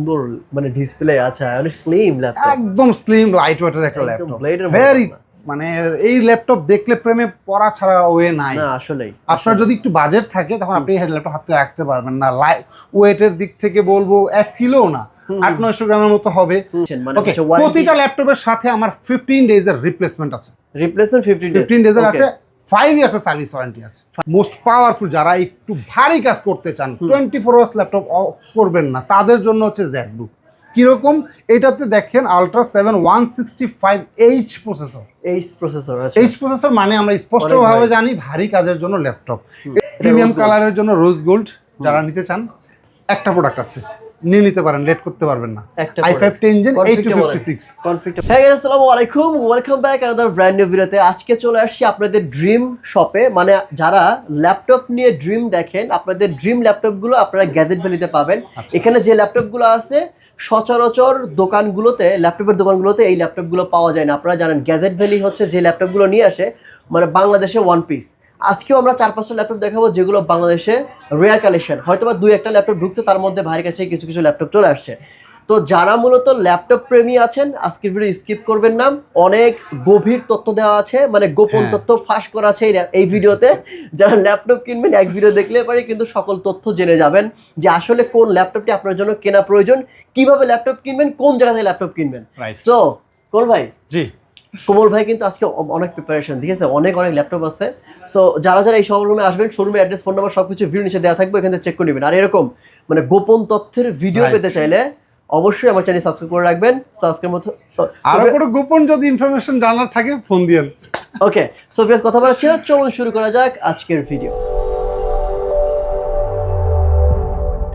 সুন্দর মানে ডিসপ্লে আছে, অনেক স্লিম ল্যাপটপ, একদম স্লিম লাইট ওয়েটের একটা ল্যাপটপ, ভেরি মানে এই ল্যাপটপ দেখলে প্রেমে পড়া ছাড়া ওয়ে নাই না আসলেই। আপনার যদি একটু বাজেট থাকে তখন আপনি এই ল্যাপটপ হাতে রাখতে পারবেন না। ওয়েটের দিক থেকে বলবো 1 কিলো না, 800-900 গ্রামের মতো হবে। প্রতিটা ল্যাপটপের সাথে আমার 15 ডেজ এর রিপ্লেসমেন্ট আছে। রিপ্লেসমেন্ট 15 ডেজ এর আছে, 5 ইয়ার্স এর সার্ভিস ওয়ারেন্টি আছে। মোস্ট পাওয়ারফুল যারা একটু ভারী কাজ করতে চান, 24 আওয়ার্স ল্যাপটপ করবেন না, তাদের জন্য হচ্ছে জ্যাকবুক। কিরকম এটাতে দেখেন ultra 7 165H processor. H processor মানে আমরা স্পষ্টভাবে জানি ভারী কাজের জন্য ল্যাপটপ। প্রিমিয়াম কালারের জন্য রোজ গোল্ড যারা নিতে চান, একটা প্রোডাক্ট আছে, নিয়ে নিতে পারেন, লেট করতে পারবেন না। i5 10 Gen 8256 config. হ্যাঁ গাইস, আসসালামু আলাইকুম, welcome back another brand new ভিডিওতে। আজকে চলে আসছি আপনাদের ড্রিম শপে, মানে যারা ল্যাপটপ নিয়ে ড্রিম দেখেন, আপনাদের ড্রিম ল্যাপটপগুলো আপনারা গ্যাজেট ভ্যালিতে পাবেন। এখানে যে ল্যাপটপগুলো আছে সচরাচর দোকানগুলোতে, ল্যাপটপের দোকানগুলোতে এই ল্যাপটপগুলো পাওয়া যায় না। আপনারা জানেন গ্যাজেট ভ্যালি হচ্ছে যে ল্যাপটপগুলো নিয়ে আসে মানে বাংলাদেশে ওয়ান পিস। আজকেও আমরা 4-5টা ল্যাপটপ দেখাবো যেগুলো বাংলাদেশে রেয়ার কালেকশন, হয়তো বা 2-1টা ল্যাপটপ ঢুকছে, তার মধ্যে ভাইয়ের কাছে কিছু কিছু ল্যাপটপ চলে আসছে। তো যারা মূলত ল্যাপটপ প্রেমী আছেন, আজকের ভিডিও স্কিপ করবেন না, অনেক গভীর তথ্য দেওয়া আছে, মানে গোপন তথ্য ফাঁস করা আছে এই ভিডিওতে। যারা ল্যাপটপ কিনবেন এক ভিডিও দেখলে পারে কিন্তু সকল তথ্য জেনে যাবেন যে আসলে কোন ল্যাপটপটি আপনার জন্য কেনা প্রয়োজন, কিভাবে ল্যাপটপ কিনবেন, কোন জায়গা থেকে ল্যাপটপ কিনবেন। সো কোমল ভাই, জি কোমল ভাই কিন্তু আজকে অনেক প্রিপারেশন, ঠিক আছে, অনেক ল্যাপটপ আছে। সো যারা যারা এই শোরুমে আসবেন, শোরুমের অ্যাড্রেস, ফোন নাম্বার সবকিছু ভিডিও নিচে দেওয়া থাকবে, এখান থেকে চেক করে নেবেন। আর এরকম মানে গোপন তথ্যের ভিডিও পেতে চাইলে অবশ্যই আমার চ্যানেল সাবস্ক্রাইব করে রাখবেন। সাবস্ক্রাইব মতো আর কোনো গোপন যদি ইনফরমেশন জানার থাকে ফোন দিয়েন। ওকে, সো ভিউয়ার্স কথা বলা ছিল, চলুন শুরু করা যাক আজকের ভিডিও।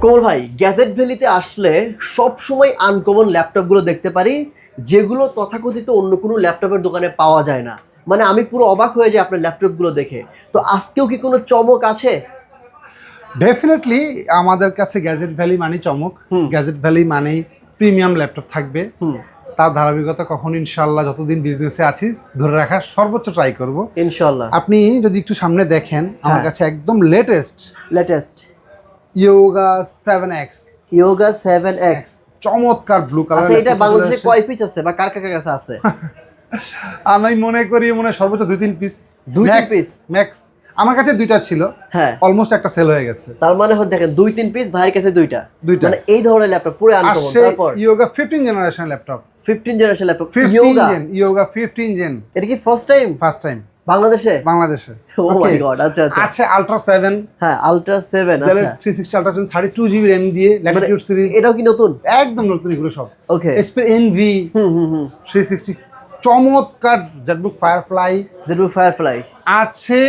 কোমল ভাই, গ্যাজেট ভ্যালিতে আসলে সব সময় আনকমন ল্যাপটপগুলো দেখতে পারি, যেগুলো তথাকথিত অন্য কোনো ল্যাপটপের দোকানে পাওয়া যায় না। মানে আমি পুরো অবাক হয়ে যাই আপনার ল্যাপটপগুলো দেখে। তো আজকেও কি কোনো চমক আছে? ডেফিনেটলি আমাদের কাছে গ্যাজেট ভ্যালি মানে চমক, গ্যাজেট ভ্যালি মানেই প্রিমিয়াম ল্যাপটপ থাকবে। তার ধারাবাহিকতা কখন ইনশাআল্লাহ যতদিন বিজনেসে আছি ধরে রাখার সর্বোচ্চ ট্রাই করব ইনশাআল্লাহ। আপনি যদি একটু সামনে দেখেন, আমার কাছে একদম লেটেস্ট ইয়োগা 7X চমৎকার ব্লু কালার। আচ্ছা, এটা বাংলাদেশে কয় পিস আছে বা কার কার কাছে আছে? আমি মনে করি সর্বোচ্চ 2-3 পিস, 2-3 পিস ম্যাক্স। আমার কাছে 2টা ছিল, হ্যাঁ অলমোস্ট একটা সেল হয়ে গেছে। তার মানে দেখেন 2-3 পিস, ভাইয়ের কাছে 2টা। মানে এই ধরনের ল্যাপটপ পুরো আনকমন। তারপর Yoga 15 generation laptop, 15 generation laptop, Yoga 15 gen. এটা কি ফার্স্ট টাইম বাংলাদেশে? Oh my God. আচ্ছা আচ্ছা আলট্রা 7, হ্যাঁ আলট্রা 7, আচ্ছা 360 আলট্রা 7 32 জিবি RAM দিয়ে ল্যাটিটিউড সিরিজ। এটাও কি নতুন? একদম নতুন এগুলো সব। ওকে, এসপি এনভি 360 চমৎকার জ্যাকবুক ফায়ারফ্লাই আছে,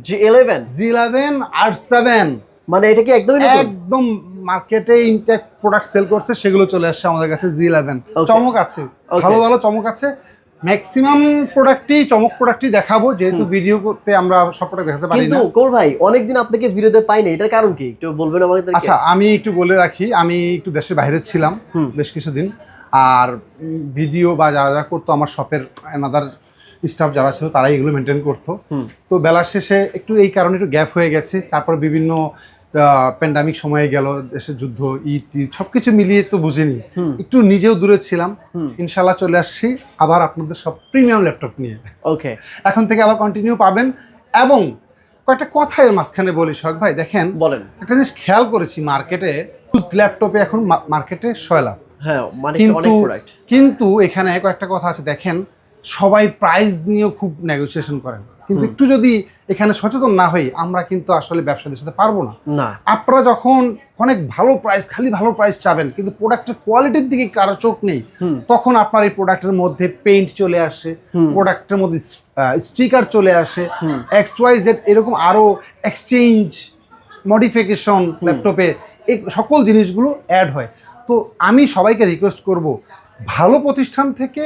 G11 R7। মানে এটা কি একদম মার্কেটে ইনটেক প্রোডাক্ট সেল করছে, সেগুলো চলে আসছে আমাদের কাছে G11। চমক আছে, ভালো ভালো চমক আছে। ম্যাক্সিমাম প্রোডাক্টই দেখাবো, যেহেতু ভিডিও করতে আমরা সব প্রোডাক্ট দেখাতে পারি না। কিন্তু কোর ভাই, অনেকদিন আপনাকে ভিডিওতে পাই না, এটার কারণ কি একটু বলবেন আমাদের? আচ্ছা আমি একটু বলে রাখি, আমি একটু দেশের বাইরে ছিলাম বেশ কিছুদিন, আর ভিডিও বা যারা যারা করতো আমার শপের অ্যানাদার স্টাফ যারা ছিল তারাই এগুলো মেনটেন করতো। তো বেলার শেষে একটু এই কারণে একটু গ্যাপ হয়ে গেছে। তারপর বিভিন্ন প্যান্ডামিক সময়ে গেল, দেশের যুদ্ধ, ঈদ সবকিছু মিলিয়ে তো বুঝিনি, একটু নিজেও দূরে ছিলাম। ইনশাল্লাহ চলে আসছি আবার আপনাদের সব প্রিমিয়াম ল্যাপটপ নিয়ে। ওকে, এখন থেকে আবার কন্টিনিউ পাবেন। এবং কয়েকটা কথা এর মাঝখানে বলি, শখ ভাই দেখেন, বলেন। একটা জিনিস খেয়াল করেছি, মার্কেটে ল্যাপটপে এখন মার্কেটে 6 লাখ, হ্যাঁ মানে অনেক প্রোডাক্ট। কিন্তু এখানে কয়েকটা কথা আছে, দেখেন সবাই প্রাইস নিয়েও খুব নেগোসিয়েশন করেন, কিন্তু একটু যদি এখানে সচেতন না হই আমরা কিন্তু আসলে ব্যবসাদের সাথে পারবো না। আপনারা যখন অনেক ভালো প্রাইস, খালি ভালো প্রাইস চাবেন, কিন্তু প্রোডাক্টের কোয়ালিটির দিকে কারো চোখ নেই, তখন আপনার এই প্রোডাক্টের মধ্যে পেইন্ট চলে আসে, প্রোডাক্টের মধ্যে স্টিকার চলে আসে, XYZ এরকম আরো এক্সচেঞ্জ মডিফিকেশন ল্যাপটপে এই সকল জিনিসগুলো অ্যাড হয়। তো আমি সবাইকে রিকোয়েস্ট করব, ভালো প্রতিষ্ঠান থেকে,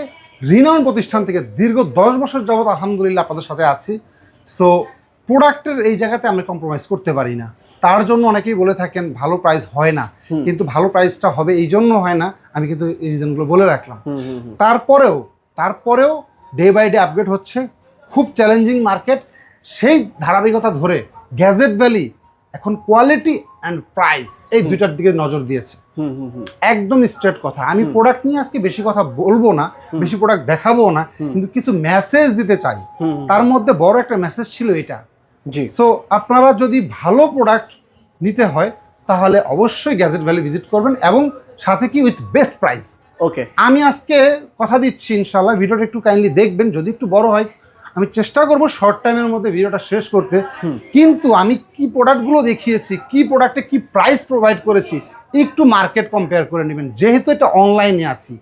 রিনাউন্ড প্রতিষ্ঠান থেকে দীর্ঘ 10 বছর যাবত আলহামদুলিল্লাহ আপনাদের সাথে আছি। সো প্রোডাক্টের এই জায়গাতে আমরা কম্প্রোমাইজ করতে পারি না। তার জন্য অনেকেই বলে থাকেন ভালো প্রাইস হয় না, কিন্তু ভালো প্রাইসটা হবে এই জন্য হয় না, আমি কিন্তু এই রিজনগুলো বলে রাখলাম। তারপরেও ডে বাই ডে আপগ্রেড হচ্ছে, খুব চ্যালেঞ্জিং মার্কেট। সেই ধারাবাহিকতা ধরে গ্যাজেট ভ্যালি এখন কোয়ালিটি অ্যান্ড প্রাইস এই দুইটার দিকে নজর দিয়েছে। একদম স্ট্রেট কথা। আমি প্রোডাক্ট নিয়ে আজকে বেশি কথা বলবো না, বেশি প্রোডাক্ট দেখাবো না, কিন্তু কিছু মেসেজ দিতে চাই। তার মধ্যে বড় একটা মেসেজ ছিল এটা। সো আপনারা যদি ভালো প্রোডাক্ট নিতে হয় তাহলে অবশ্যই গ্যাজেট ভ্যালি ভিজিট করবেন, এবং সাথে কি উইথ বেস্ট প্রাইস। ওকে, আমি আজকে কথা দিচ্ছি ইনশাল্লাহ ভিডিওটা একটু কাইন্ডলি দেখবেন, যদি একটু বড় হয় আমি চেষ্টা করব শর্ট টাইমের মধ্যে ভিডিওটা শেষ করতে। কিন্তু আমি কি প্রোডাক্টগুলো দেখিয়েছি, কি প্রোডাক্টে কি প্রাইস প্রোভাইড করেছি, একটু মার্কেট কম্পেয়ার করে নেবেন। যেহেতু এটা অনলাইনে আছি,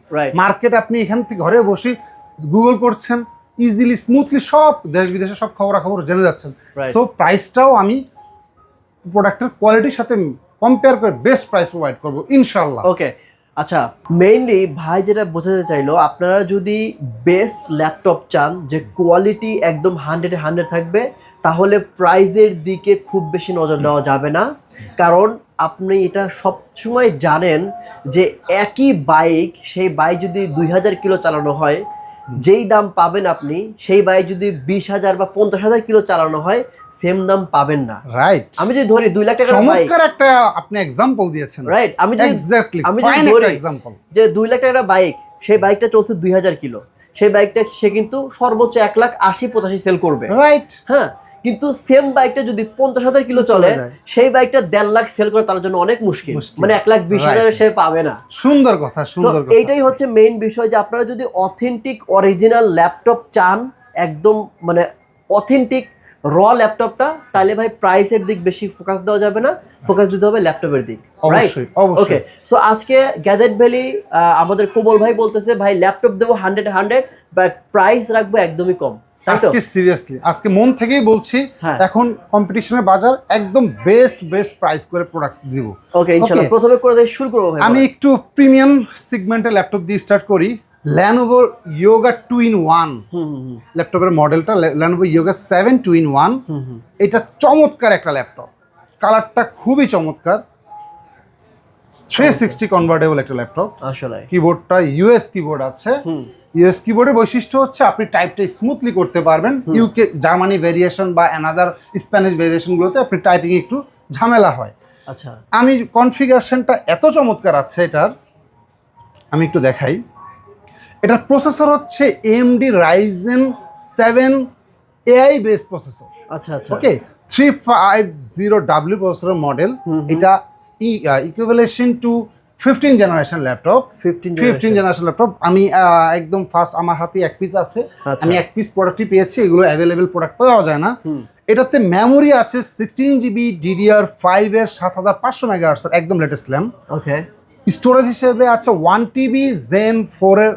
মার্কেট আপনি এখান থেকে ঘরে বসে গুগল করছেন, ইজিলি স্মুথলি সব দেশ বিদেশে সব খবরাখবর জেনে যাচ্ছেন। সো প্রাইসটাও আমি প্রোডাক্টের কোয়ালিটির সাথে কম্পেয়ার করে বেস্ট প্রাইস প্রোভাইড করবো ইনশাল্লাহ। ওকে, আচ্ছা, মেইনলি ভাই যেটা বোঝাতে চাইলো, আপনারা যদি বেস্ট ল্যাপটপ চান যে কোয়ালিটি একদম 100 থাকবে, তাহলে প্রাইজের দিকে খুব বেশি নজর দেওয়া যাবে না। কারণ আপনি এটা সবসময় জানেন যে একই বাইক, সেই বাইক যদি 2000 কিলো চালানো হয়, যেই দাম পাবেন আপনি সেই বাইক যদি 20,000 বা 50,000 কিলো চালানো হয়, সেম দাম পাবেন না। রাইট। আমি যদি ধরি 2 লাখ টাকার বাইক, চমৎকার একটা আপনি एग्जांपल দিয়েছেন। রাইট। আমি যদি ধরি যে 2 লাখ টাকার বাইক, সেই বাইকটা চলছে 2000 কিলো, সেই বাইকটা সে কিন্তু সর্বোচ্চ 1,80,85 সেল করবে। রাইট। হ্যাঁ, কিন্তু সেম বাইকটা যদি 50,000 কিলো চলে, সেই বাইকটা 1.5 লাখ সেল করে তার জন্য অনেক মুশকিল, মানে 1,20,000 সে পাবে না। সুন্দর কথা, সুন্দর কথা। এইটাই হচ্ছে মেইন বিষয়, যে আপনারা যদি অথেন্টিক অরিজিনাল ল্যাপটপ চান, একদম মানে অথেন্টিক র ল্যাপটপটা, তাহলে ভাই প্রাইসের দিক বেশি ফোকাস দেওয়া যাবে না, ফোকাস দিতে হবে ল্যাপটপের দিক। অবশ্যই, অবশ্যই। ওকে, সো আজকে গ্যাজেট ভ্যালি আমাদের কোমল ভাই বলতেছে ভাই ল্যাপটপ দেবো 100 বাট প্রাইস রাখবো একদমই কম। আজকে সিরিয়াসলি, আজকে মন থেকেই বলছি, এখন কম্পিটিশনের বাজার, একদম বেস্ট প্রাইস করে প্রোডাক্ট দিব। ওকে, ইনশাআল্লাহ প্রথমে করে দিয়ে শুরু করব ভাই। আমি একটু প্রিমিয়াম সেগমেন্টের ল্যাপটপ দিয়ে স্টার্ট করি। Lenovo Yoga 2-in-1 ল্যাপটপের মডেলটা Lenovo Yoga 7 2-in-1। এটা চমৎকার একটা ল্যাপটপ, কালারটা খুবই চমৎকার, 360 কনভার্টেবল একটা ল্যাপটপ। আসলে কিবোর্ডটা ইউএস কিবোর্ড আছে। ইউএস কিবোর্ডের বৈশিষ্ট্য হচ্ছে আপনি টাইপটা স্মুথলি করতে পারবেন। ইউকে জার্মানি ভেরিয়েশন বা অ্যানাদার স্প্যানিশ ভেরিয়েশনগুলোতে আপনি টাইপিং একটু ঝামেলা হয়। আচ্ছা, আমি কনফিগারেশনটা এত চমৎকার আছে এটার, আমি একটু দেখাই। এটার প্রসেসর হচ্ছে AMD Ryzen 7 AI based processor. আচ্ছা আচ্ছা, ওকে, 350W প্রসেসরের মডেল। এটা equivalent to 15 generation laptop. 15 generation laptop. আমি একদম ফার্স্ট, আমার হাতে এক পিস আছে, আমি এক পিস প্রোডাক্টই পেয়েছি, এগুলো অ্যাভেলেবেল প্রোডাক্ট পাওয়া যায় না। এটাতে মেমোরি আছে 16GB DDR5 এর 7500 মেগাহার্টজ, একদম লেটেস্ট ল্যাম্প। ওকে, স্টোরেজ হিসেবে আছে 1TB Zen 4 এর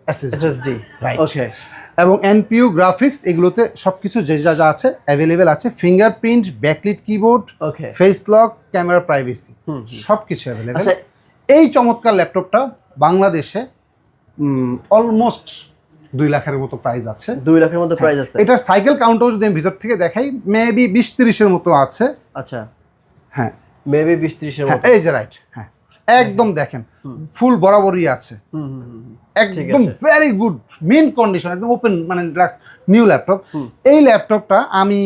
SSD। রাইট। ওকে, এবং NPU গ্রাফিক্স, এগুলোতে সবকিছু যে যা আছে অ্যাভেলেবেল আছে। Fingerprint, backlit keyboard, face lock, camera privacy, সবকিছু অ্যাভেলেবেল। এই চমৎকার ল্যাপটপটা বাংলাদেশে অলমোস্ট 2 লাখের মতো প্রাইস আছে। 2 লাখের মতো প্রাইস আছে। এটার সাইকেল কাউন্টও যদি আমি ভিতর থেকে দেখাই, মেবি 20-30 এর মতো আছে। আচ্ছা, হ্যাঁ, মেবি 20-30 এর মতো। এই যে রাইট, হ্যাঁ একদম দেখেন ফুল বরাবরই আছে, একদম ভেরি গুড মিন কন্ডিশন, একদম ওপেন, মানে নিউ ল্যাপটপ। এই ল্যাপটপটা আমি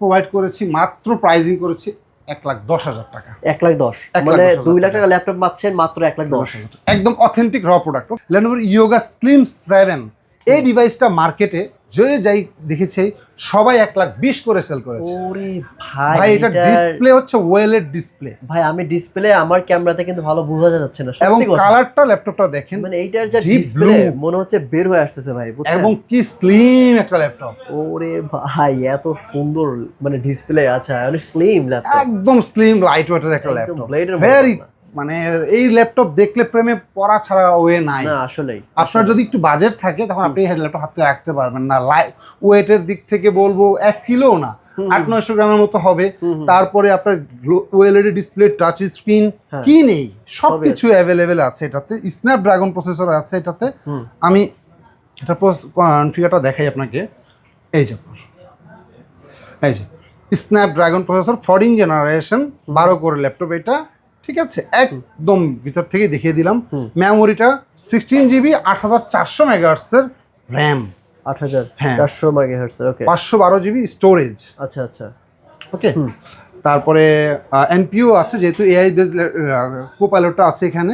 প্রোভাইড করেছি, মাত্র প্রাইজিং করেছি 1,10,000 টাকা। 1,10,000, মানে 2 লাখ টাকা ল্যাপটপ পাচ্ছেন মাত্র 1,10,000। একদম অথেন্টিক র প্রোডাক্ট। Lenovo Yoga Slim 7, এই ডিভাইসটা মার্কেটে যে যাই দেখেছে সবাই 1,20,000 করে সেল করেছে। ওরে ভাই, ভাই এটা ডিসপ্লে হচ্ছে ওয়েলেড ডিসপ্লে। ভাই আমি ডিসপ্লে, আমার ক্যামেরাতে কিন্তু ভালো বোঝা যাচ্ছে না, এবং কালারটা ল্যাপটপটা দেখেন, মানে এইটার যে ডিসপ্লে মনে হচ্ছে বের হয়ে আসতেছে ভাই, বুঝছেন? এবং কি স্লিম একটা ল্যাপটপ। ওরে ভাই এত সুন্দর মানে ডিসপ্লে, আচ্ছা অনেক স্লিম ল্যাপটপ, একদম স্লিম লাইট ওয়েটের একটা ল্যাপটপ, ভেরি, মানে এই ল্যাপটপ দেখলে প্রেমে পড়া ছাড়া ওয়ে নাই না। আসলেই আপনার যদি একটু বাজেট থাকে তখন আপনি এই ল্যাপটপ হাতে রাখতে পারবেন না। ওয়েটের দিক থেকে বলবো 1 কিলো না, 800-900 গ্রামের মতো হবে। তারপরে আপনার ওএলইডি ডিসপ্লে, টাচ স্ক্রিন, কি নেই সবকিছু অ্যাভেলেবেল আছে এটাতে। স্ন্যাপড্রাগন প্রসেসর আছে এটাতে। আমি এটা কনফিগারটা দেখাই আপনাকে। এই যে স্ন্যাপড্রাগন প্রসেসর 14 জেনারেশন 12 কোরের ল্যাপটপ এটা, ঠিক আছে? একদম ভিতর থেকে দেখিয়ে দিলাম। মেমোরিটা 16GB 8400 মেগাহার্টজের র্যাম, 8400 মেগাহার্টজ। ওকে, 512GB স্টোরেজ। আচ্ছা আচ্ছা, ওকে। তারপরে এনপিও আছে, যেহেতু এআই বেস কোপাইলটটা আছে এখানে।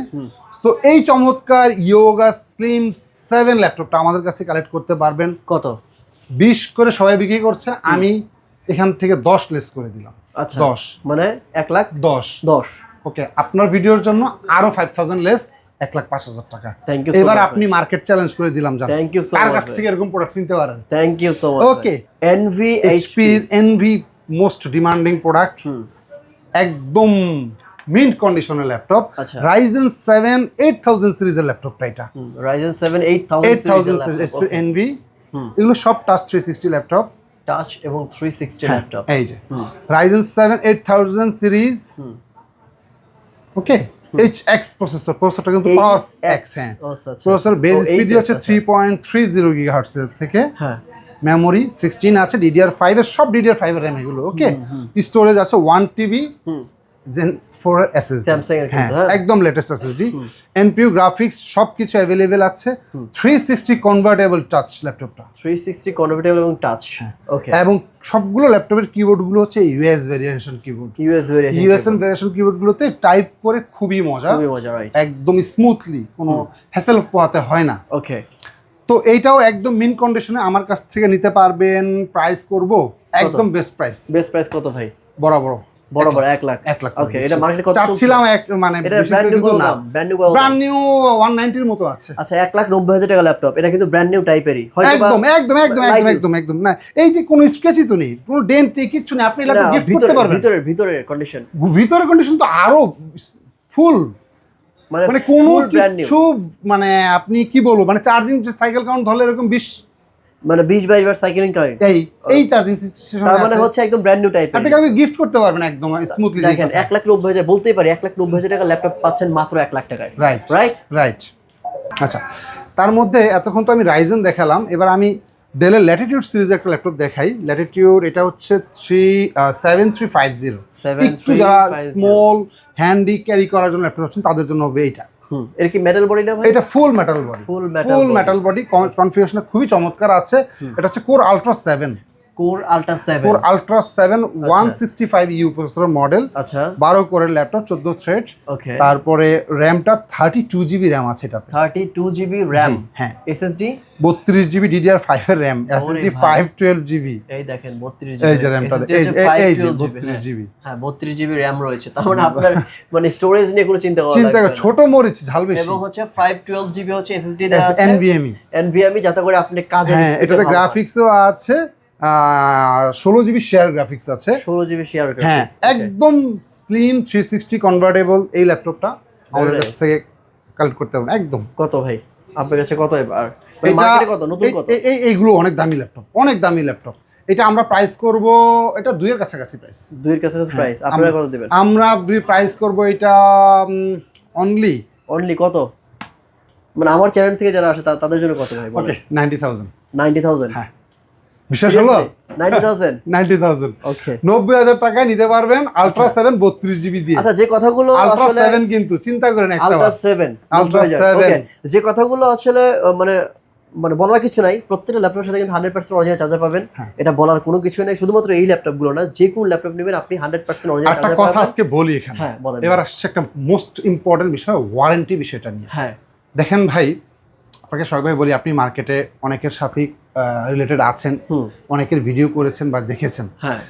সো এই চমৎকার ইয়োগা স্লিম 7 ল্যাপটপটা আমাদের কাছে কালেক্ট করতে পারবেন। কত? 20 করে সবাই বিক্রি করছে, আমি এখান থেকে 10 লেস করে দিলাম। আচ্ছা, 10 মানে 1,10,10 ওকে, আপনার ভিডিওর জন্য আরো 5000 লেস, 1,05,000 টাকা। Thank you. এবার আপনি মার্কেট চ্যালেঞ্জ করে দিলাম, জান থ্যাংক ইউ সো কার মাচ কাছ থেকে এরকম প্রোডাক্ট কিনতে পারেন। Thank you so much. Okay, Envy HP Envy most demanding product, একদম মিন্ট কন্ডিশনের ল্যাপটপ। আচ্ছা, Ryzen 7 8000 সিরিজের ল্যাপটপটা, এটা Ryzen 7 8000 এইচপি এনভি, এগুলো সব টাচ 360 ল্যাপটপ, টাচ এবং 360 ল্যাপটপ। এই যে Ryzen 7 8000 সিরিজ, ওকে, HX প্রসেসরটা কিন্তু পাওয়ার X, হ্যাঁ প্রসেসর বেস স্পিড হচ্ছে 3.30 GHz থেকে, হ্যাঁ মেমোরি 16 আছে, DDR5 এর সব DDR5 এর RAM এগুলো, ওকে, স্টোরেজ আছে 1 TB Zen 4 SSD, স্যামসাং এর হ্যাঁ কিন্তু একদম লেটেস্ট SSD, NPU গ্রাফিক্স সবকিছু अवेलेबल আছে, 360 কনভার্টেবল টাচ ল্যাপটপটা, 360 কনভার্টেবল এবং টাচ, ওকে, এবং সবগুলো ল্যাপটপের কিবোর্ডগুলো হচ্ছে US variation keyboard, US variation কিবোর্ডগুলোতে টাইপ করে খুবই মজা, রাইট, একদম স্মুথলি, কোনো হ্যাসেল পোহাতে হয় না। ওকে, তো এইটাও একদম মিন কন্ডিশনে আমার কাছ থেকে নিতে পারবেন। প্রাইস করব একদম বেস্ট প্রাইস কত ভাই? বরাবর 1 লাখ। 1 লাখ, ওকে, এটা মার্কেটে কত চাচ্ছিলাম? মানে এটা ব্র্যান্ড নিউ ব্র্যান্ড নিউ 190 এর মতো আছে। আচ্ছা, 1,90,000 টাকা ল্যাপটপ, এটা কিন্তু ব্র্যান্ড নিউ টাইপেরই, হয়তো একদম না, এই যে কোনো স্ক্র্যাচই তো নেই, কোনো ডেন্ট কিছু নেই, আপনি ল্যাপটপ গিফট করতে পারবেন। ভিতরে কন্ডিশন, ভিতরের কন্ডিশন তো আরো ফুল, মানে কোনো কিছু, মানে আপনি কি বলবো, মানে চার্জিং সাইকেল কাউন্ট ধরলে এরকম 20 মানে 20-22 বার সাইকেলিং টাইম, এই চার্জিং সিস্টেম, তার মানে হচ্ছে একদম ব্র্যান্ড নিউ টাইপের। আপনি কাউকে গিফট করতে পারবেন একদম স্মুথলি। দেখেন 1,90,000 বলতেই পারি, 1,90,000 টাকা ল্যাপটপ পাচ্ছেন মাত্র 1 লাখ টাকায়, রাইট। আচ্ছা, তার মধ্যে এতক্ষণ তো আমি রাইজেন দেখালাম, এবার আমি ডেলের ল্যাটিটিউড সিরিজের একটা ল্যাপটপ দেখাই। ল্যাটিটিউড এটা হচ্ছে 7350, একটু যারা স্মল হ্যান্ডি ক্যারি করার জন্য ল্যাপটপ হচ্ছেন তাদের জন্য হবে এইটা। এর কি মেটাল বডি না ভাই? এটা ফুল মেটাল বডি, কনফিগারেশনটা খুবই চমৎকার আছে। এটা হচ্ছে core ultra 7 165U processor model, আচ্ছা 12 কোরের ল্যাপটপ, 14 থ্রেড, ওকে, তারপরে র‍্যামটা 32GB র‍্যাম আছে এটাতে, 32GB র‍্যাম, হ্যাঁ, SSD 32GB DDR5 এর র‍্যাম, SSD 512GB, এই দেখেন 32GB, এই যে র‍্যামটা, এই যে 32GB, হ্যাঁ 32GB র‍্যাম রয়েছে। তার মানে আপনার মানে স্টোরেজ নিয়ে কোনো চিন্তা ছোট মরিচ ঝাল বেশি, এবং হচ্ছে 512GB হচ্ছে SSD দেওয়া আছে, NVMe যাতে করে আপনি কাজে, হ্যাঁ এটাতে গ্রাফিক্সও আছে, 16GB শেয়ার গ্রাফিক্স আছে, 16GB শেয়ার গ্রাফিক্স, একদম স্লিম 360 কনভার্টেবল। এই ল্যাপটপটা আমাদের কাছ থেকে কালেক্ট করতে হবে একদম। কত ভাই আপনার কাছে? কত এবার মার্কেটে কত নতুন কত? এইগুলো অনেক দামি ল্যাপটপ, এটা আমরা প্রাইস করব, এটা 2 এর কাছাকাছি প্রাইস, 2 এর কাছাকাছি প্রাইস। আপনারা কত দিবেন? আমরা প্রাইস করব এটা অনলি কত, মানে আমার চ্যানেল থেকে যারা আসে তাদের জন্য কত ভাই? ওকে 90,000, হ্যাঁ বিশ্বাস হলো? 90,000 ওকে, 90,000 টাকায় নিতে পারবেন আলট্রা 7 32GB দিয়ে। আচ্ছা, যে কথাগুলো আলট্রা 7 কিন্তু চিন্তা করেন, একটা আলট্রা 7 ওকে, যে কথাগুলো আসলে মানে বলার কিছু নাই, প্রত্যেকটা ল্যাপটপের সাথে কিন্তু 100% অরিজিনাল চার্জার পাবেন, এটা বলার কোনো কিছু নেই। শুধুমাত্র এই ল্যাপটপগুলো না, যে কোন ল্যাপটপ নেবেন আপনি 100% অরিজিনাল চার্জার পাবেন। একটা কথা আজকে বলি এখানে, হ্যাঁ বলেন। এবার আসছে একটা মোস্ট ইম্পর্টেন্ট বিষয়, ওয়ারেন্টি বিষয়টা নিয়ে। হ্যাঁ দেখেন ভাই, আপনাকে সবাই বলি, আপনি মার্কেটে অনেকের সাথেই রিলেটেড আছেন, অনেকের ভিডিও করেছেন বা দেখেছেন, হ্যাঁ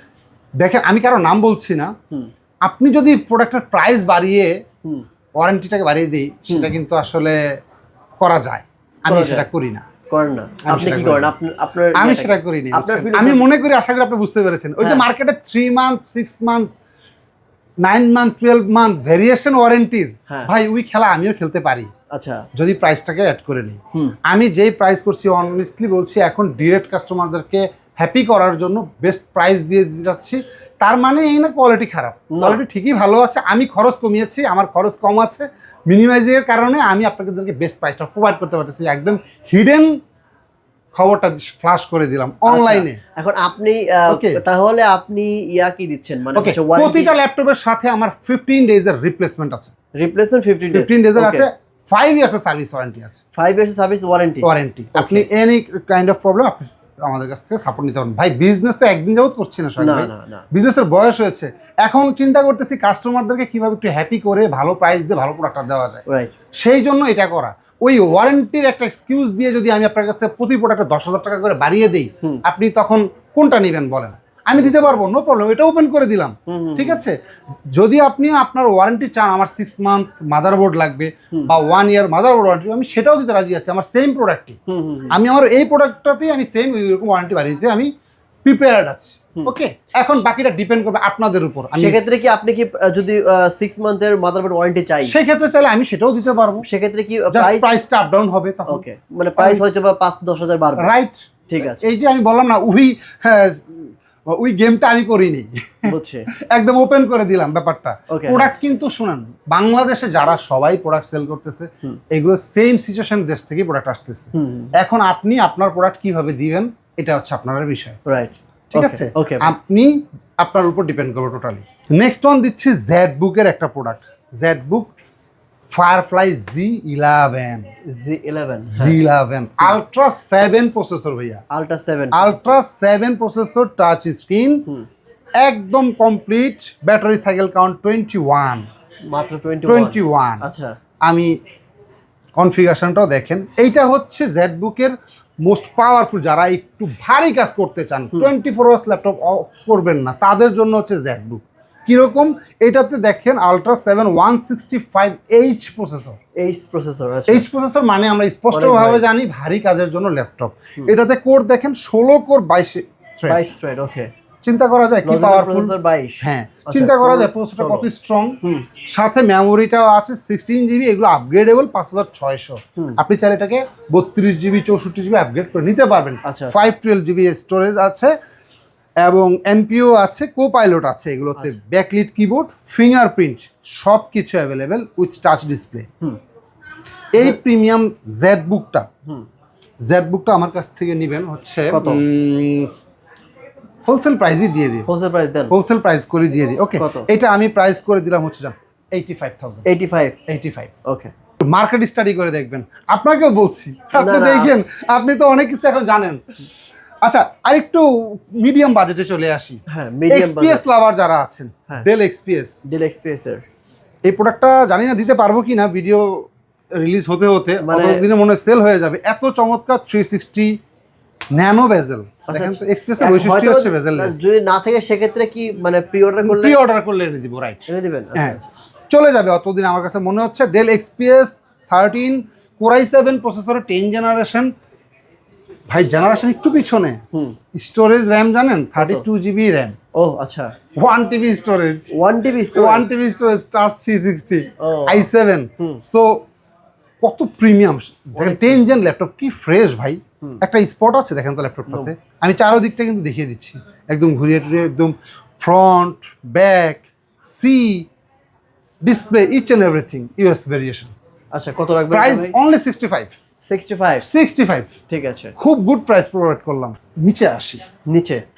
দেখেন আমি কারো নাম বলছি না, আপনি যদি প্রোডাক্টের প্রাইস বাড়িয়ে ওয়ারেন্টিটাকে বাড়িয়ে দিই, সেটা কিন্তু আসলে করা যায়, আমি সেটা করি না। করেন না আপনি? কি করেন আপনার? আমি সেটা করি না, আমি মনে করি, আশা করি আপনি বুঝতে পেরেছেন, ওই যে মার্কেটে 3 month 6 month 9 month 12 month variation ওয়ারেন্টির, ভাই ওই খেলা আমিও খেলতে পারি। আচ্ছা, যদি প্রাইসটাকে অ্যাড করে নিই, আমি যেই প্রাইস করছি অনেস্টলি বলছি, এখন ডিরেক্ট কাস্টমারদেরকে হ্যাপি করার জন্য বেস্ট প্রাইস দিয়ে যাচ্ছি। তার মানে এই না কোয়ালিটি খারাপ, কোয়ালিটি ঠিকই ভালো আছে, আমি খরচ কমিয়েছি, আমার খরচ কম আছে, মিনিমাইজিংয়ের কারণে আমি আপনাদেরকে বেস্ট প্রাইসটা প্রোভাইড করতে পারতেছি। একদম হিডেন খবরটা ফ্ল্যাশ করে দিলাম অনলাইনে। এখন আপনি তাহলে আপনি কি দিচ্ছেন, মানে প্রতিটা ল্যাপটপের সাথে আমার 15 ডেজ এর রিপ্লেসমেন্ট আছে, 15 ডেজ এর আছে, 5 ইয়ার্স এর সার্ভিস ওয়ারেন্টি আছে, 5 ইয়ার্স এর সার্ভিস ওয়ারেন্টি। আপনি এনি কাইন্ড অফ প্রবলেম আপনি আমাদের কাছ থেকে সাপোর্ট নিতে পারেন। ভাই বিজনেস তো একদিন যাবত করছি না সবাই, না না বিজনেসের বয়স হয়েছে, এখন চিন্তা করতেছি কাস্টমারদেরকে কিভাবে একটু হ্যাপি করে ভালো প্রাইস দিয়ে ভালো প্রোডাক্টটা দেওয়া যায়, রাইট। সেই জন্য এটা করা। ওই ওয়ারেন্টির একটা এক্সকিউজ দিয়ে যদি আমি আপনার কাছ থেকে প্রতি প্রোডাক্টে 10,000 টাকা করে বাড়িয়ে দিই, আপনি তখন কোনটা নেবেন বলেন? আমি দিতে পারবো, নো প্রবলেম, এটা ওপেন করে দিলাম, ঠিক আছে। যদি আপনি আপনার ওয়ারেন্টি চান, আমার 6 মান্থ মাদারবোর্ড লাগবে বা 1 ইয়ার মাদারবোর্ড ওয়ারেন্টি, আমি সেটাও দিতে রাজি আছি। আমার সেম প্রোডাক্টটি, আমি আমার এই প্রোডাক্টটাতেই আমি সেম ওইরকম ওয়ারেন্টি বাড়িয়ে দিতে আমি প্রিপেয়ার্ড আছি। ওকে, এখন বাকিটা ডিপেন্ড করবে আপনাদের উপর। সেক্ষেত্রে কি আপনি কি যদি 6 মান্থের মাদারবোর্ড ওয়ারেন্টি চাই, সেক্ষেত্রে চাইলে আমি সেটাও দিতে পারবো। সেক্ষেত্রে কি প্রাইসটা আপ ডাউন হবে তখন। ওকে, মানে প্রাইস হয়তো বা 5-10 হাজার বাড়বে, রাইট। ঠিক আছে। এই যে আমি বললাম না, ওই গেমটা আমি করিনি, বুঝছি, একদম ওপেন করে দিলাম ব্যাপারটা। প্রোডাক্ট কিন্তু শুনেন, বাংলাদেশে যারা সবাই প্রোডাক্ট সেল করতেছে, এগুলো সেম সিচুয়েশন দেশ থেকে প্রোডাক্ট আসতেছে। এখন আপনি আপনার প্রোডাক্ট কিভাবে দিবেন, এটা হচ্ছে আপনার বিষয়, রাইট, ঠিক আছে। আপনি আপনার উপর ডিপেন্ড করবে টোটালি। নেক্সট ওয়ান দিচ্ছি জেডবুকের একটা product, ZBook firefly Z11 ultra 7 processor ভাইয়া, আলট্রা 7 প্রসেসর, টাচ স্ক্রিন, একদম কমপ্লিট, ব্যাটারি সাইকেল কাউন্ট 21, মাত্র 21। আচ্ছা, আমি কনফিগারেশনটাও দেখেন। এইটা হচ্ছে জেডবুকের মোস্ট পাওয়ারফুল, যারা একটু ভারী কাজ করতে চান, 24 আওয়ার্স ল্যাপটপ করবেন না, তাদের জন্য হচ্ছে জেডবুক। কিরকম, এটাতে দেখেন ultra 7 165H processor, H processor মানে আমরা স্পষ্টভাবে জানি ভারী কাজের জন্য ল্যাপটপ। এটাতে কোর দেখেন 16 কোর 22 থ্রেড। ওকে, চিন্তা করা যায় কি পাওয়ারফুল, হ্যাঁ, চিন্তা করা যায় প্রসেসরটা কত স্ট্রং। সাথে মেমোরিটাও আছে 16 জিবি, এগুলো আপগ্রেডেবল 5600। আপনি চাইলে এটাকে 32 জিবি 64 জিবি আপগ্রেড করে নিতে পারবেন। 512 জিবি স্টোরেজ আছে এবং এনপিও আছে, কোপাইলট আছে, এগুলোতে ব্যাকলিট কিবোর্ড, ফিঙ্গারপ্রিন্ট, সব কিছু অ্যাভেলেবেল উইথ টাচ ডিসপ্লে। এই প্রিমিয়াম জেডবুকটা আমার কাছ থেকে নেবেন হচ্ছে হোলসেল প্রাইসই দিয়ে দিই, হোলসেল প্রাইস করে দিয়ে দিই। ওকে, এটা আমি প্রাইস করে দিলাম হচ্ছে 85,000। ওকে, মার্কেট স্টাডি করে দেখবেন, আপনাকেও বলছি, আপনি দেখেন, আপনি তো অনেক কিছু এখন জানেন। আচ্ছা, আরেকটু মিডিয়াম বাজেটে চলে আসি। এক্সপিএস লাভার যারা আছেন, ডেল এক্সপিএস এর এই প্রোডাক্টটা জানি না দিতে পারবো কিনা, ভিডিও রিলিজ হতে দিনে মনে সেল হয়ে যাবে। এত চমৎকার 360 ন্যানো বেজেল, দেখেন তো এক্সপিএস এর বৈশিষ্ট্য হচ্ছে বেজেললেস। যদি না থাকে সেক্ষেত্রে কি মানে প্রি অর্ডার করলে এনে দিব, রাইট, এনে দিবেন, হ্যাঁ, চলে যাবে অতদিন। আমার কাছে মনে হচ্ছে ডেল এক্সপিএস 13 কোর i7 প্রসেসরের 10 জেনারেশন, ভাই জেনারেশন একটু পিছনে। স্টোরেজ র্যাম জানেন 32 জিবি র্যাম। ও আচ্ছা, 1 TB storage, 1 TB storage, touch 360 i7। So কত প্রিমিয়াম, দেখেন 10 জেন ল্যাপটপ, কি ফ্রেশ ভাই। একটা স্পট আছে দেখেন তো ল্যাপটপটাতে, আমি চারোদিকটা কিন্তু দেখিয়ে দিচ্ছি, একদম ঘুরিয়ে টুরিয়ে, একদম front back see display, each and everything US variation. আচ্ছা, কত রাখবেন? প্রাইস অনলি 65, ঠিক আছে, খুব গুড প্রাইস প্রোভাইড করলাম। নিচে আসি,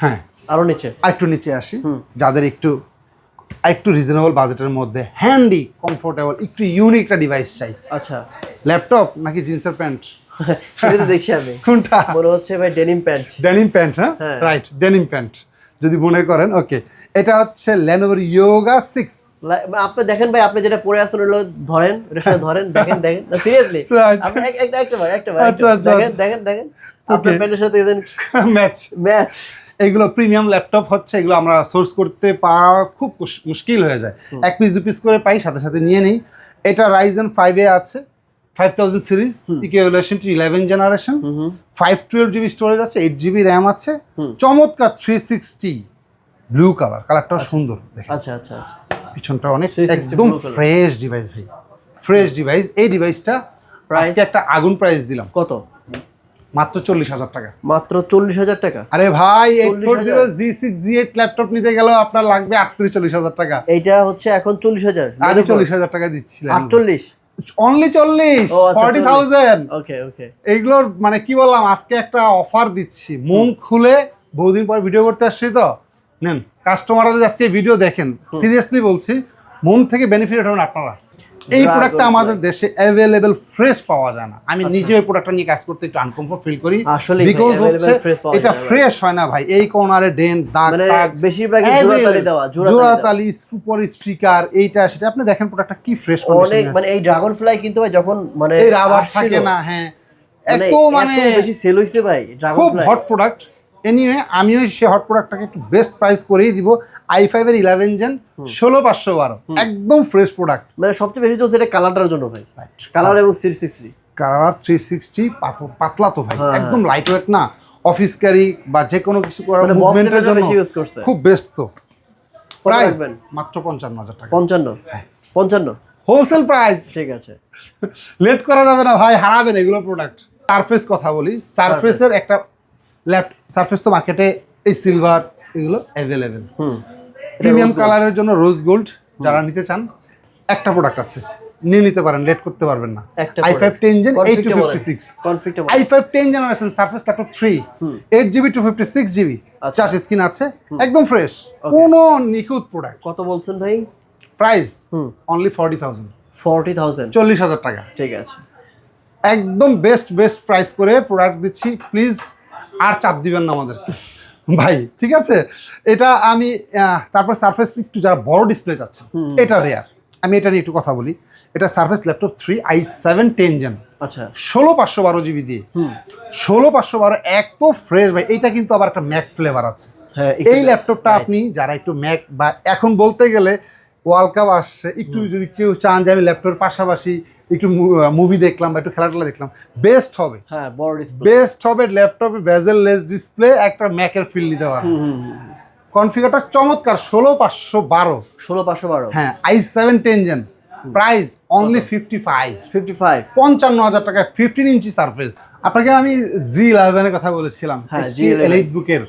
হ্যাঁ, আরো নিচে, আরেকটু নিচে আসি, যাদের একটু রিজনেবল বাজেটের মধ্যে হ্যান্ডি কমফোর্টেবল একটু ইউনিক একটা ডিভাইস চাই। আচ্ছা, ল্যাপটপ নাকি জিন্সের প্যান্ট? সেটা তো দেখছি আমি, কোনটা মনে হচ্ছে ভাই ডেনিম প্যান্ট, হ্যাঁ, রাইট, ডেনিম প্যান্ট যদি মনে করেন। ওকে, এটা হচ্ছে Lenovo Yoga 6। আপনি দেখেন ভাই, আপনি যেটা পরে আসছেন ওগুলো ধরেন, দেখেন না, সিরিয়াসলি আপনি দেখেন আপনার প্যান্টের সাথে ম্যাচ। এগুলো প্রিমিয়াম ল্যাপটপ হচ্ছে, এগুলো আমরা সোর্স করতে পারা খুব মুশকিল হয়ে যায়, 1 পিস 2 পিস করে পাই, সাথে নিয়ে নেই। এটা Ryzen 5 এ আছে, 5000 series, equivalent to 11 generation, 512 GB storage আছে, 8 জিবি র্যাম আছে, চমৎকার 360 ব্লু কালারটাও সুন্দর দেখেন। আচ্ছা, পিছনটা অনেক একদম ফ্রেশ ডিভাইস ভাই, ফ্রেশ ডিভাইস। এই ডিভাইসটা আজকে একটা আগুন প্রাইস দিলাম, কত? মাত্র 40,000 টাকা। মাত্র 40,000 টাকা? আরে ভাই, 840 G6 G8 ল্যাপটপ নিতে গেলেও আপনার লাগবে 38-40,000 টাকা। এইটা হচ্ছে এখন 40,000, আমি 40,000 টাকা দিচ্ছিলাম। 48 অনলি 40,000। ওকে, এইগুলোর মানে কি বললাম, আজকে একটা অফার দিচ্ছি, মন খুলে, বহুদিন পর ভিডিও করতে আসছি তো, নেন কাস্টমাররা আজকে ভিডিও দেখেন, সিরিয়াসলি বলছি, মন থেকে বেনিফিট হবেন আপনারা। এই প্রোডাক্টটা আমাদের দেশে অ্যাভেলেবেল ফ্রেশ পাওয়া যায় না। আমি নিজে এই প্রোডাক্টটা নিয়ে কাজ করতে একটু আনকমফোর্ট ফিল করি, আসলে বিকজ হচ্ছে এটা ফ্রেশ হয় না ভাই। এই কর্নারে ডেন্ট, দাগ, টাগ বেশিরভাগই জোড়াতালি দেওয়া, জোড়াতালি, উপর স্টিকার, এইটা সেটা। আপনি দেখেন প্রোডাক্টটা কি ফ্রেশ কন্ডিশনে অনেক, মানে এই ড্রাগন ফ্লাই কিন্তু ভাই যখন মানে এই রাবার থাকে না, হ্যাঁ এত মানে বেশি সেল হইছে ভাই ড্রাগন খুব ফ্লাই। Hot product. এনিওয়ে আমিও সেই হট প্রোডাক্টটাকে একটু বেস্ট প্রাইস করেই দিব। i5 এর 11 জেন 16512 একদম ফ্রেশ প্রোডাক্ট। মানে সবচেয়ে বেশি চলছে এটা কালারটার জন্য ভাই, কালার এবং 360 কালার 360 পাতলা তো ভাই, একদম লাইট ওয়েট না, অফিস ক্যারি বা যে কোনো কিছু করার মুভমেন্টের জন্য বেশি ইউজ করছে, খুব বেস্ট। তো প্রাইস রাখবেন? মাত্র 55000 টাকা। 55 হোলসেল প্রাইস। ঠিক আছে, লেট করা যাবে না ভাই, হারাবেন এগুলো প্রোডাক্ট। সারফেস কথা বলি, সারফেসের একটা সারফেস তো মার্কেটে এই সিলভার এগুলো অ্যাভেলেবেল। প্রিমিয়াম কালারের জন্য রোজ গোল্ড যারা নিতে চান, একটা প্রোডাক্ট আছে, নিয়ে নিতে পারেন, লেট করতে পারবেন না। i5 10 gen 8256 i5 10 generation Surface laptop 3 8GB 256GB touch screen আছে, একদম ফ্রেশ, কোনো নিখুঁত প্রোডাক্ট। কত বলছেন ভাই প্রাইস? অনলি 40000 40,000 টাকা। ঠিক আছে, একদম বেস্ট প্রাইস করে প্রোডাক্ট দিচ্ছি। প্লিজ আর চাপ দিবেন না আমাদের ভাই, ঠিক আছে? এটা আমি তারপর সারফেস একটু যারা বড় ডিসপ্লে চাচ্ছে, এটা রেয়ার, আমি এটা নিয়ে একটু কথা বলি। এটা সারফেস ল্যাপটপ 3 i7 10 জেন, আচ্ছা 16512GB দিয়ে 16512 এত ফ্রেশ ভাই। এইটা কিন্তু আবার একটা ম্যাক ফ্লেভার আছে। এই ল্যাপটপটা আপনি যারা একটু ম্যাক বা এখন বলতে গেলে ওয়ার্ল্ড কাপ আসছে, একটু যদি কেউ চান যে আমি ল্যাপটপের পাশাপাশি একটু মুভি দেখলাম বা একটু খেলাধুলা দেখলাম, বেস্ট হবে। হ্যাঁ, বড় ডিসপ্লে বেস্ট হবে। ল্যাপটপে বেজেল লেস ডিসপ্লে, একটা ম্যাকের ফিল নিতে পারবে। কনফিগারটা চমৎকার, 16512 হ্যাঁ i7 10 জেন। প্রাইস অনলি 55 55,000 টাকা। 15 ইঞ্চি সারফেস। আপনাকে আমি Z11 এর কথা বলেছিলাম, এলিট বুকের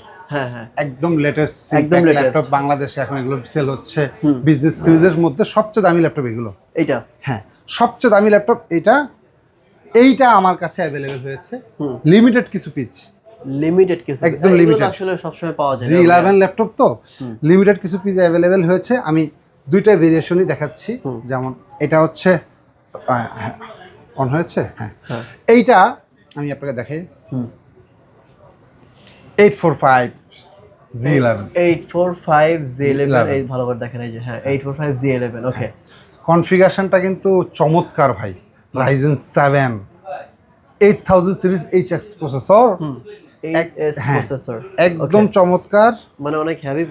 একদম লেটেস্ট ল্যাপটপ। বাংলাদেশে এখন এগুলো সেল হচ্ছে বিজনেস সিরিজের মধ্যে সবচেয়ে দামি ল্যাপটপ এগুলো। এইটা হ্যাঁ সবচেয়ে দামি ল্যাপটপ এইটা আমার কাছে অ্যাভেলেবেল হয়েছে। লিমিটেড কিছু পিস, একদম লিমিটেড, আসলে সবসময় পাওয়া যায়। Z11 ল্যাপটপ তো লিমিটেড কিছু পিস অ্যাভেলেবেল হয়েছে। আমি দুইটা ভেরিয়েশনই দেখাচ্ছি। যেমন এটা হচ্ছে অন হয়েছে, হ্যাঁ এইটা আমি আপনাকে দেখাই। 845Z11 এই ভালো করে দেখেন, এই যে হ্যাঁ 845Z11। ওকে, কনফিগারেশনটা কিন্তু চমৎকার ভাই। Ryzen 7 8000 সিরিজ HX প্রসেসর, একদম চমৎকার, মানে অনেক হেভি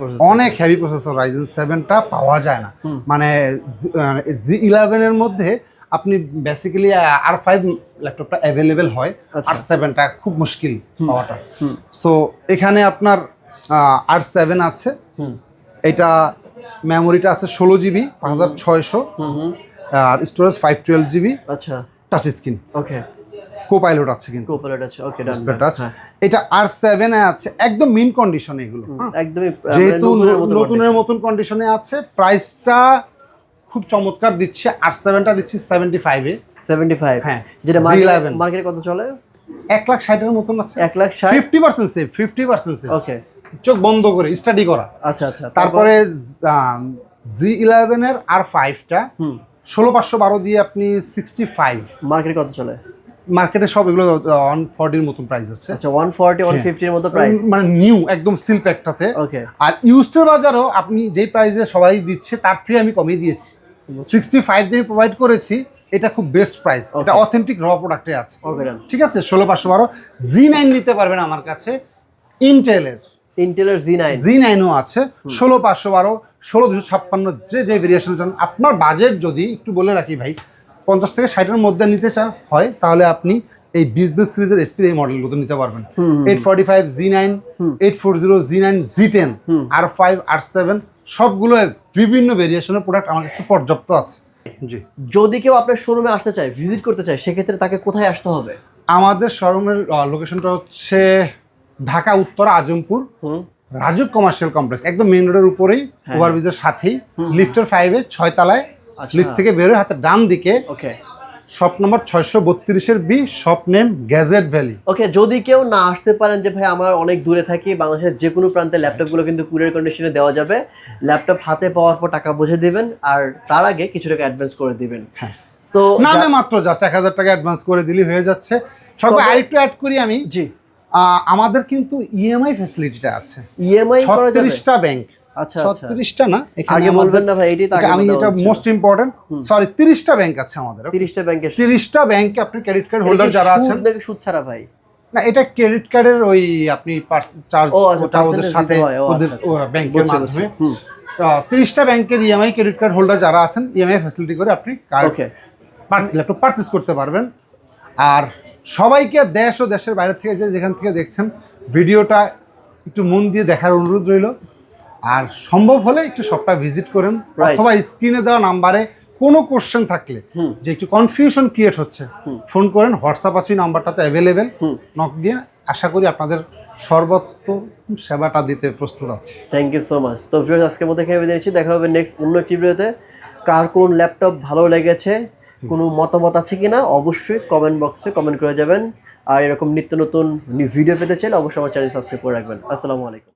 প্রসেসর। Ryzen 7টা পাওয়া যায় না, মানে Z11 এর মধ্যে আপনি বেসিক্যালি R5 ল্যাপটপটা অ্যাভেলেবেল হয়, R7টা খুব মুশকিল পাওয়াটা। সো এখানে আপনার R7 আছে, এটা মেমোরিটা আছে 16GB 5600, আর স্টোরেজ 512GB। আচ্ছা, টাচ স্ক্রিন, ওকে, কোপাইলট আছে, কিন্তু কোপাইলট আছে, ওকে, টাচ। এটা R7 এ আছে, একদম মিন কন্ডিশনে এগুলো, একদমই যেহেতু নতুনের মতন কন্ডিশনে আছে। প্রাইসটা খুব চমৎকার দিচ্ছে। R7টা দিচ্ছি 75 হ্যাঁ, যেটা মার্কেটে কত চলে? 1,60,000 এর মতন আছে। 1,60,000, 50% সেভ, 50% সেভ। ওকে, চোখ বন্ধ করে স্টাডি করা। আচ্ছা আচ্ছা। তারপরে Z11 এর R5টা 16512 দিয়ে আপনি 65, মার্কেটে কত চলে? মার্কেটে সব এগুলো 140 এর মতন প্রাইস আছে। আচ্ছা, 140 150 এর মতো প্রাইস, মানে নিউ একদম সিল প্যাকটাতে। ওকে, আর ইউজড বাজারও আপনি যেই প্রাইসে সবাই দিচ্ছে তার থেকে আমি কমিয়ে দিয়েছি। 65 যে প্রোভাইড করেছি, এটা খুব বেস্ট প্রাইস। এটা অথেন্টিক র প্রোডাক্টে আছে, ঠিক আছে? 16512 Z9 নিতে পারবেন আমার কাছে। ইন্টেলের Z9ও আছে, 16512 16256, যে ভেরিয়েশন চান। আপনার বাজেট যদি একটু বলে রাখি ভাই, 50 থেকে 60-এর মধ্যে নিতে চান হয়, তাহলে আপনি এই বিজনেস সিরিজের এসপির এই মডেলগুলো নিতে পারবেন। 845 Z9, 840 Z9, Z10, R5, R7 সবগুলো বিভিন্ন ভেরিয়েশনের প্রোডাক্ট আমার কাছে পর্যাপ্ত আছে। জি, যদি কেউ আপনার শোরুমে আসতে চায়, ভিজিট করতে চায়, সেক্ষেত্রে তাকে কোথায় আসতে হবে? আমাদের শোরুমের লোকেশনটা হচ্ছে ঢাকা উত্তর আজমপুর, রাজুক কমার্শিয়াল কমপ্লেক্স, একদম মেইন রোডের উপরেই, ওভারব্রিজের সাথেই, লিফটের 5-এ 6 তলায়। লিফট থেকে বেরোয় হাতে ডান দিকে shop number 632 B, shop name Gadget Valley. Okay, যদি কেউ না আসতে পারেন যে ভাই আমার অনেক দূরে থাকি, বাংলাদেশের যে কোনো প্রান্তে ল্যাপটপগুলো কিন্তু কুরিয়ার কন্ডিশনে দেওয়া যাবে। ল্যাপটপ হাতে পাওয়ার পর টাকা বুঝে দিবেন, আর তার আগে কিছু টাকা অ্যাডভান্স করে দিবেন। হ্যাঁ, সো নামে মাত্র জাস্ট 1000 টাকা অ্যাডভান্স করে দিলেই হয়ে যাচ্ছে। সবাই আরেকটু অ্যাড করি আমি, জি, আমাদের কিন্তু ইএমআই ফ্যাসিলিটিটা আছে। ইএমআই করা যাবে? 36টা ব্যাংক। আচ্ছা, 36টা না, এখানে আগে বলবেন না ভাই, এটাই তো আগে আমি এটা মোস্ট ইম্পর্টেন্ট, সরি 30টা ব্যাংক আছে আমাদের। 30টা ব্যাংকের 30টা ব্যাংকে আপনি ক্রেডিট কার্ড হোল্ডার যারা আছেন, সুদ ছাড়া ভাই? না, এটা ক্রেডিট কার্ডের ওই আপনি চার্জ ওটা ওদের সাথে ওদের ব্যাংকের মাধ্যমে 30টা ব্যাংকের ইএমআই ক্রেডিট কার্ড হোল্ডার যারা আছেন, ইএমআই ফ্যাসিলিটি করে আপনি কার্ড ল্যাপটপ পারচেজ করতে পারবেন। আর সবাইকে দেশ ও দেশের বাইরে থেকে যেখান থেকে দেখছেন ভিডিওটা একটু মন দিয়ে দেখার অনুরোধ রইল। আর সম্ভব হলে একটু শপটা ভিজিট করেন, অথবা স্ক্রিনে দেওয়া নাম্বারে কোনো কোশ্চেন থাকলে যে একটু কনফিউশন ক্রিয়েট হচ্ছে, ফোন করেন। হোয়াটসঅ্যাপ আছে নাম্বারটাতে অ্যাভেলেবেল, নক দিয়ে আশা করি আপনাদের সর্বোত্তম সেবাটা দিতে প্রস্তুত আছি। Thank you so much. তো ভিউয়ার্স, আজকের মতো এখানে বিদায় নিচ্ছি। দেখা হবে নেক্সট অন্য একটি ভিডিওতে। কার কোন ল্যাপটপ ভালো লেগেছে, কোনো মতামত আছে কিনা, অবশ্যই কমেন্ট বক্সে কমেন্ট করে যাবেন। আর এরকম নিত্য নতুন ভিডিও পেতে চাইলে অবশ্যই আমার চ্যানেল সাবস্ক্রাইব করে রাখবেন। আসসালামু আলাইকুম।